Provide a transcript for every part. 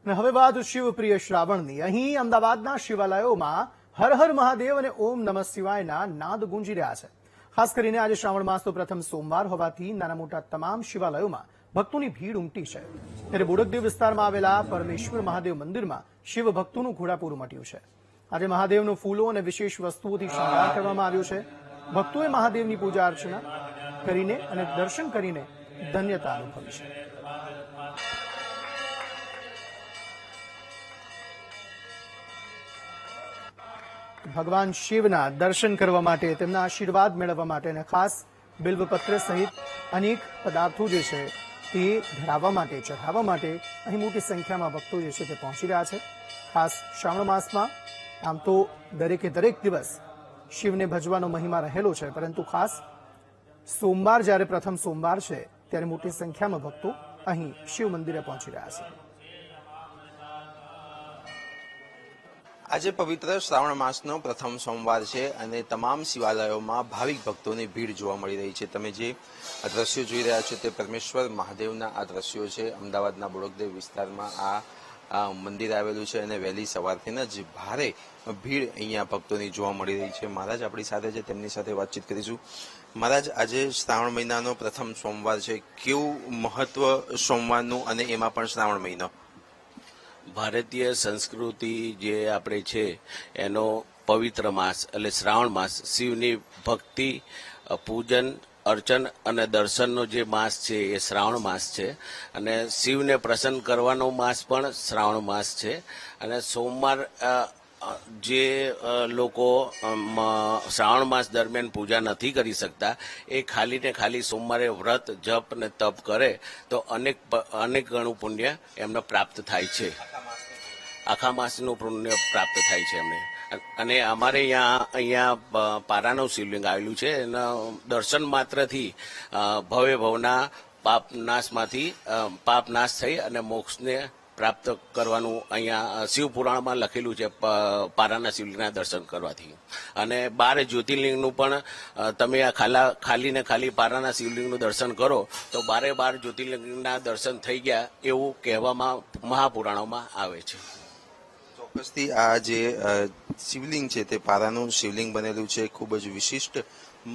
અને હવે વાત શિવપ્રિય શ્રાવણની. અહીં અમદાવાદના શિવાલયોમાં હર હર મહાદેવ અને ઓમ નમઃ શિવાયના નાદ ગુંજી રહ્યા છે. ખાસ કરીને આજે શ્રાવણ માસનો પ્રથમ સોમવાર હોવાથી નાના મોટા તમામ શિવાલયોમાં ભક્તોની ભીડ ઉમટી છે. ત્યારે બોડકદેવ વિસ્તારમાં આવેલા પરમેશ્વર મહાદેવ મંદિરમાં શિવ ભક્તોનું ઘોડાપૂર મટ્યું છે. આજે મહાદેવનો ફૂલો અને વિશેષ વસ્તુઓથી શણગાર કરવામાં આવ્યો છે. ભક્તોએ મહાદેવની પૂજા અર્ચના કરીને અને દર્શન કરીને ધન્યતા અનુભવી છે. ભગવાન શિવના દર્શન કરવા માટે, તેમના આશીર્વાદ મેળવવા માટે અને ખાસ બિલ્વપત્ર સહિત અનેક પદાર્થો જે છે તે ધરાવવા માટે, ચઢાવવા માટે અહીં મોટી સંખ્યામાં ભક્તો જે છે તે પહોંચી રહ્યા છે. ખાસ શ્રાવણ માસમાં આમ તો દરેકે દરેક દિવસ શિવને ભજવાનો મહિમા રહેલો છે, પરંતુ ખાસ સોમવાર જ્યારે પ્રથમ સોમવાર છે ત્યારે મોટી સંખ્યામાં ભક્તો અહીં શિવ મંદિરે પહોંચી રહ્યા છે. આજે પવિત્ર શ્રાવણ માસનો પ્રથમ સોમવાર છે અને તમામ શિવાલયોમાં ભાવિક ભક્તોની ભીડ જોવા મળી રહી છે. તમે જે દ્રશ્યો જોઈ રહ્યા છો તે પરમેશ્વર મહાદેવના આ દ્રશ્યો છે. અમદાવાદના બોડકદેવ વિસ્તારમાં આ મંદિર આવેલું છે અને વહેલી સવારથી જ ભારે ભીડ અહીંયા ભક્તોની જોવા મળી રહી છે. મહારાજ આપણી સાથે છે, તેમની સાથે વાતચીત કરીશું. મહારાજ, આજે શ્રાવણ મહિનાનો પ્રથમ સોમવાર છે, કેવું મહત્વ સોમવારનું અને એમાં પણ શ્રાવણ મહિનો? ભારતીય સંસ્કૃતિ જે આપણે છે એનો પવિત્ર માસ એટલે શ્રાવણ માસ, શિવની ભક્તિ, પૂજન, અર્ચન અને દર્શનનો જે માસ છે એ શ્રાવણ માસ છે. અને શિવને પ્રસન્ન કરવાનો માસ પણ શ્રાવણ માસ છે. અને સોમવાર જે લોકો શ્રાવણ માસ દરમિયાન પૂજા નથી કરી શકતા એ ખાલી ને ખાલી સોમવારે વ્રત, જપ ને તપ કરે તો અનેક ગણું પુણ્ય એમને પ્રાપ્ત થાય છે. આખા માસનું પુણ્ય પ્રાપ્ત થાય છે એમને. અને અમારે અહીંયા પારાનું શિવલિંગ આવેલું છે. એના દર્શન માત્રથી ભવના પાપ નાશ થઈ અને મોક્ષને પ્રાપ્ત કરવાનું અહીંયા શિવ પુરાણમાં લખેલું છે. પારાના શિવલિંગના દર્શન કરવાથી અને 12 જ્યોતિર્લિંગનું પણ તમે આ ખાલી ને ખાલી પારાના શિવલિંગનું દર્શન કરો તો 12 જ્યોતિર્લિંગના દર્શન થઈ ગયા એવું કહેવામાં મહાપુરાણોમાં આવે છે. ચોક્કસથી આ જે શિવલિંગ છે તે પારાનું શિવલિંગ બનેલું છે. ખૂબ જ વિશિષ્ટ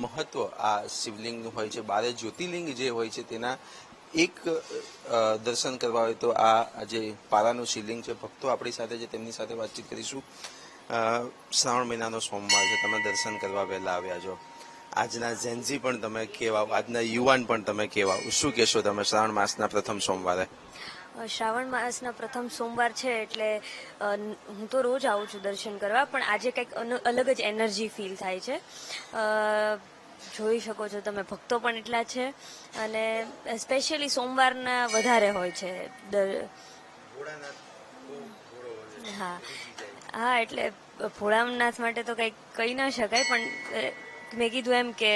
મહત્વ આ શિવલિંગનું હોય છે. 12 જ્યોતિર્લિંગ જે હોય છે તેના એક દર્શન કરવા હોય તો આ જે પારાનું શિવલિંગ છે. ભક્તો આપણી સાથે છે, તેમની સાથે વાતચીત કરીશું. શ્રાવણ મહિનાનો સોમવાર છે, તમે દર્શન કરવા વહેલા આવ્યા છો. આજના જેન્ઝી પણ તમે કેવા, આજના યુવાન પણ તમે કેવા, શું કહેશો તમે શ્રાવણ માસના પ્રથમ સોમવારે? શ્રાવણ માસના પ્રથમ સોમવાર છે એટલે હું તો રોજ આવું છું દર્શન કરવા, પણ આજે કંઈક અલગ જ એનર્જી ફીલ થાય છે. જોઈ શકો છો તમે, ભક્તો પણ એટલા છે અને સ્પેશિયલી સોમવારના વધારે હોય છે. હા, એટલે ભોળાનાથ માટે તો કંઈક કહી ન શકાય, પણ મેં કીધું એમ કે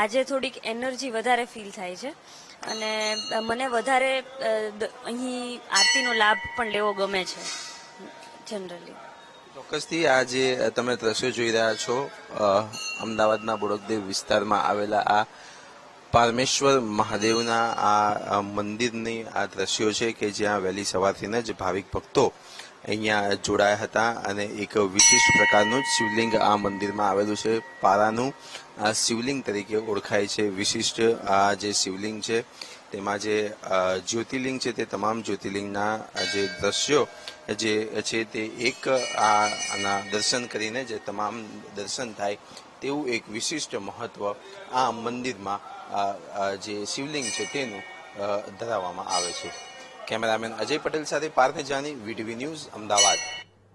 આજે થોડીક એનર્જી વધારે ફીલ થાય છે અને મને વધારે અહીં આરતીનો લાભ પણ લેવો ગમે છે જનરલી. ચોક્કસથી આ જે તમે દ્રશ્યો જોઈ રહ્યા છો અમદાવાદના બોડકદેવ વિસ્તારમાં આવેલા આ પરમેશ્વર મહાદેવના આ મંદિરની આ દ્રશ્યો છે કે જ્યાં વહેલી સવારથી જ ભાવિક ભક્તો અહીંયા જોડાયા હતા અને એક વિશિષ્ટ પ્રકારનું જ શિવલિંગ આ મંદિરમાં આવેલું છે. પારાનું આ શિવલિંગ તરીકે ઓળખાય છે. વિશિષ્ટ આ જે શિવલિંગ છે તેમાં જે જ્યોતિર્લિંગ છે તે તમામ જ્યોતિર્લિંગના જે દ્રશ્યો જે છે તે એક આના દર્શન કરીને જે તમામ દર્શન થાય તેવું એક વિશિષ્ટ મહત્વ આ મંદિરમાં જે શિવલિંગ છે તેનું ધરાવવામાં આવે છે. કેમેરામેન અજય પટેલ સાથે પાર્થ જાની, વીટીવી ન્યૂઝ, અમદાવાદ.